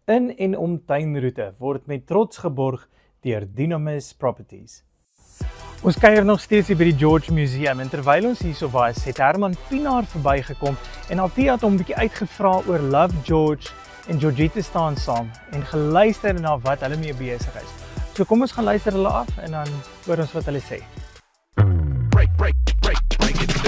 In en om tuinroete word met trots geborg deur Dynamis Properties. Ons kuier nog steeds hier by die George Museum en terwyl ons hierso was, het Herman Pienaar verbygekom en Althea het hom 'n bietjie uitgevra oor Love George en Georgette staan saam en geluister na wat hulle mee besig is. So kom ons gaan luister hulle af en dan hoor ons wat hulle sê. Break it down.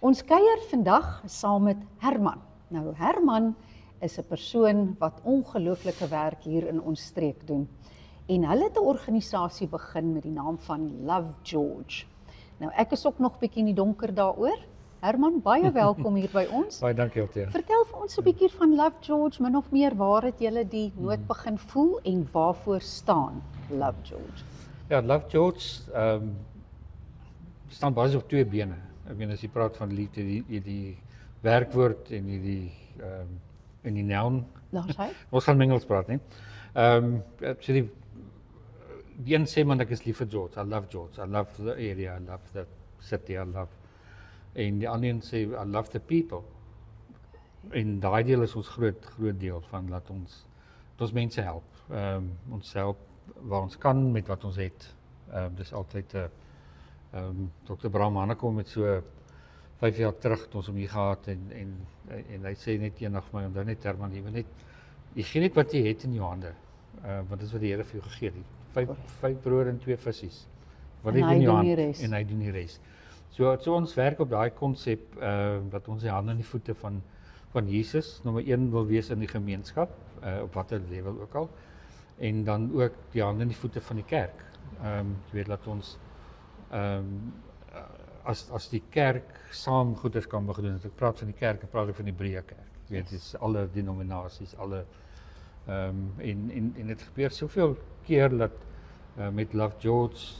Ons kuier vandag saam met Herman. Nou Herman is 'n persoon wat ongelooflike werk hier in ons streek doen. En hulle het 'n organisasie begin met die naam van Love George. Nou ek is ook nog bietjie in die donker daaroor. Herman, baie welkom hier by ons. Baie dankie Althea. Vertel vir ons 'n bietjie van Love George, min of meer waar het julle die nood begin voel en waarvoor staan Love George? Ja, Love George staan basies op twee bene. Ek meen as jy praat van liefde, die werkwoord en die noun. Daar's hy. Ons gaan Engels praat, nee. So die een sê man ek is lief vir George. I love George. I love the area. I love the city. I love. En die ander een sê I love the people. En daai deel is ons groot deel van laat ons mense help. Ons help waar ons kan met wat ons het. Dis altyd Dr. Bram Hannekom met so 5 jaar terug het ons hom hier gehad en hy sê net eendag vir my, onthou net Herman, jy gee net wat jy het in jou hande, want dis wat die Here vir jou gegee het, 5 brode en 2 visies, wat jy in jou hand, en hy doen die res. So ons werk op daai konsep, dat ons die hande en die voete van Jesus, nommer 1 wil wees in die gemeenskap, op watter level ook al, en dan ook die hande en die voete van die kerk. Jy weet, laat ons as die kerk saam goeders kan begin doen, ek praat van die kerk, ek praat ook van die Hebreë kerk, jy weet, dis alle denominasies, alle, en het gebeur soveel keer dat met Love George,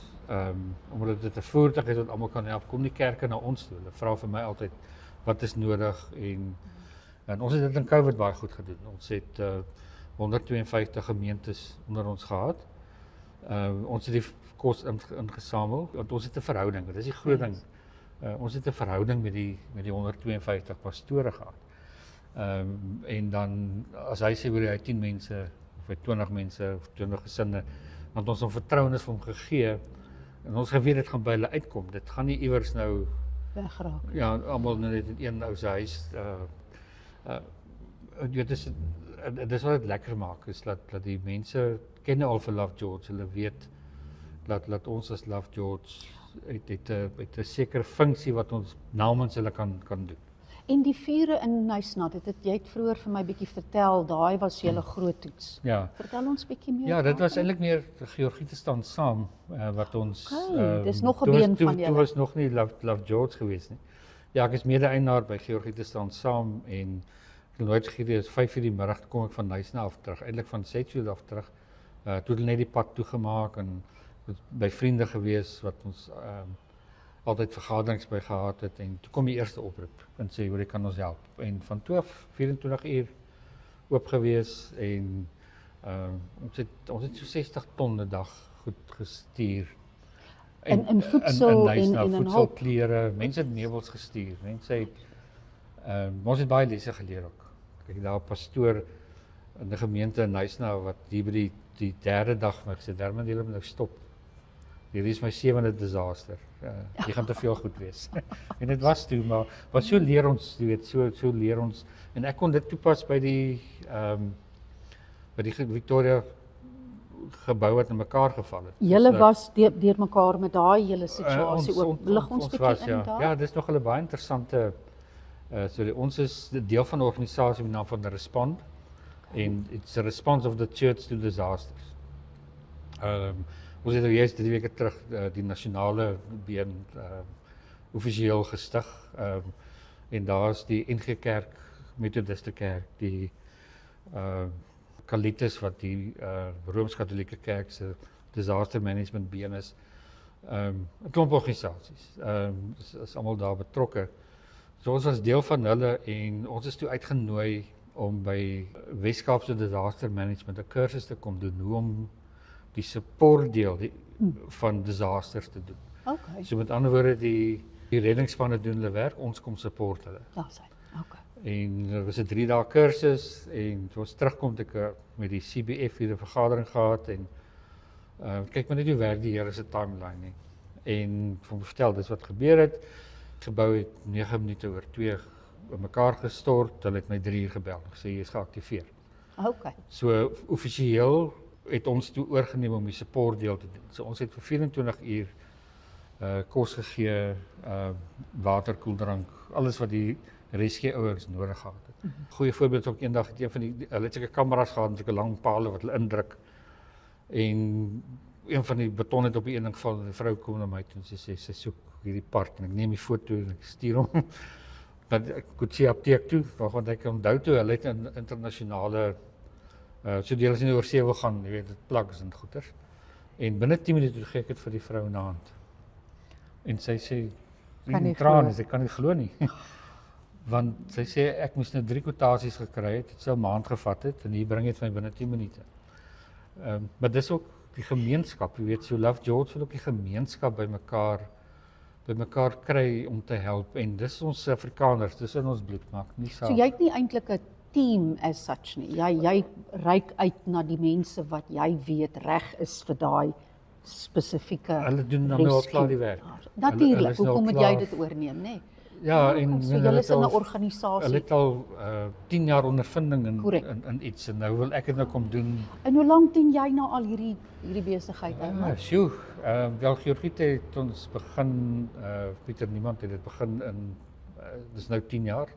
omdat dit 'n voertuig is wat almal kan help, kom die kerke na ons toe, hulle vra vir my altyd, wat is nodig, en ons het dit in COVID baie goed gedoen, ons het 152 gemeentes onder ons gehad, ons het die kos ingesamel, want ons het 'n verhouding, dit is die groot ding. Ons het 'n verhouding met die 152 pastore gehad. En dan, as hy sê, hy 10 mense, of hy 20 mense, of 20 gesinne, want ons hom vertrouenis vir hom gegee, en ons geweet dit gaan by hulle uitkom, dit gaan nie iewers nou, wegraak. Ja, almal net in een ou se huis, dis wat dit lekker maak, is dat die mense ken al vir Love George, hulle weet, dat ons as Love George het 'n sekere funksie wat ons namens hulle kan doen. En die vure in Nysnat, jy het vroeër vir my bietjie vertel, daai was julle groot toets. Ja. Vertel ons bietjie meer. Ja, dit was eintlik meer Georgette staan saam, wat ons... dis nog 'n been van julle. Toe was nog nie Love George gewees nie. Ja, ek is mede-eienaar by Georgette staan saam, en ek nooit vergeet, is 5:00 die middag, kom ek van Nysna af terug, eintlik van Sedgefield af terug, toe het net die pad toegemaak, en by vriende gewees, wat ons altyd vergaderings by gehad het, en toe kom die eerste oproep, en sê, hoe kan ons help, en van 24 uur oop gewees, en ons het so 60 ton 'n dag goed gestuur, in voedsel en in voedsel, klere, mense het meubels gestuur, mense het, ons het baie lesse geleer ook, kyk, daar 'n pastoor in die gemeente in Nysna, wat hier by die 3de dag, maar ek sê, Herman, jy moet nou stop, hierdie is my 7de disaster, die gaan te veel goed wees, en dit was toe, maar so leer ons, jy weet, so leer ons, en ek kon dit toepas by die Victoria gebou wat in mekaar geval het. Julle was deur mekaar met daai hele situasie ook, lig ons bietjie in daar? Ja, dis nog 'n baie interessante, ons is deel van 'n organisasie met die naam van The Respond, en it's a response of the church to disasters. Ons het juist 3 weke terug die nasionale been offisieel gestig, en daar is die NG Kerk, Methodiste Kerk, die Kalites wat die Rooms-Katholieke Kerk se disaster management been is, 'n klomp organisasies, is almal daar betrokke. So ons was deel van hulle en ons is toe uitgenooi om by Weskaapse Disaster Management 'n kursus te kom doen, hoe om die support deel van disasters te doen. Okay. So met ander woorde die reddingsspanne doen hulle werk, ons kom support hulle. Daar's hy. Okay. En er was 'n 3 dae kursus en toe ons terugkom het ek met die CBF hier 'n vergadering gehad en kyk maar net hoe werk die Here se timeline nie. En vir hom vertel dis wat gebeur het. Gebou het 9 minute oor 2 in mekaar gestort. Hulle het my 3 uur gebel en gesê jy is geaktiveer. Okay. So offisieel het ons toe oorgeneem om die support deel te doen. So ons het vir 24 uur kos gegee, water, koeldrank, alles wat die rescue ouers nodig gehad het. Goeie voorbeeld ook eendag het een van die hulle het seker kameras gehad met seker lang pale wat hulle indruk. En een van die beton het op die een ding geval en die vrou kom na my toe en sy sê sy soek hierdie part en ek neem die foto en ek stuur hom dat ek kon sien apteek toe, want ek onthou toe hulle het in internasionale so deel as nie oor see wil gaan, jy weet dit plugs en goeters. En binne 10 minute gee ek dit vir die vrou in die hand. En sy sê Kan nie trane, glo. sy kan nie glo nie. Want sy sê ek moes nou 3 kwotasies gekry het, dit sou 'n maand gevat het en hier bring dit vir my binne 10 minute. Maar dis ook die gemeenskap, jy weet, so Love George wil ook die gemeenskap by mekaar kry om te help en dis ons Afrikaners, dis in ons bloed, maak nie saak. So jy het nie eintlik 'n team as such nie. Jy reik uit na die mense wat jy weet reg is vir daai spesifieke Hulle doen dan nou al rescue. klaar die werk. Natuurlik, Hulle is nou hoekom moet klaar. jy dit oorneem, nê? Nee? Ja, en so hulle julle het is in 'n al- Hulle organisasie. het al 10 jaar ondervinding Korrek. in iets en nou wil ek dit nou kom doen. En hoe lank doen jy nou al hierdie besigheid? Sjoe, wel Georgiete het ons begin, Pieter Niemand het dit begin in, dis nou 10 jaar.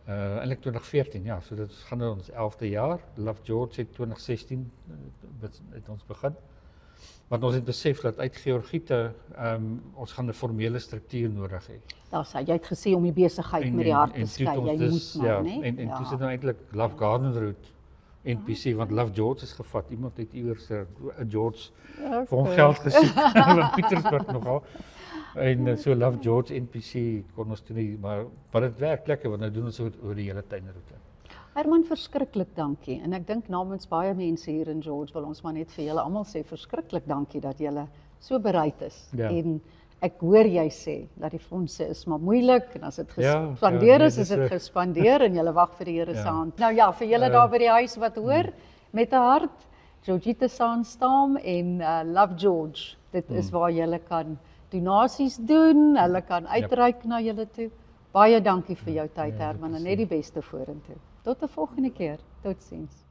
Eintlik 2014, ja, so dit gaan nou ons 11de jaar. Love George het 2016 het ons begin. Want ons het besef dat uit Georgiete ons gaan 'n formele struktuur nodig hê. Daar's hy. Jy het gesê om die besigheid met die hart te skei. Jy moet maar, ja, né? en toe sit nou eintlik Love Garden Route NPC, want Love George is gevat. Iemand het iewers 'n George vir hom geld gesoek in Pietersburg nogal. En so Love George NPC kon ons toe nie, maar dit werk lekker want nou doen ons oor die hele tuinroete. Herman, verskriklik dankie. En ek dink namens baie mense hier in George wil ons maar net vir julle almal sê verskriklik dankie dat julle so bereid is. Ja. En ek hoor jy sê dat die fondse is maar moeilik en as dit Ja, gespandeer nee, is, is dis dit gespandeer en julle wag vir die Here se Ja. hand. Nou ja, vir julle daar by die huis wat hoor met 'n hart, Georgita Sandstam en Love George. Dit is waar julle kan donasies doen, hulle kan uitreik na julle toe. Baie dankie vir jou tyd, dit Herman, is en net die beste vorentoe. Tot 'n volgende keer. Totsiens.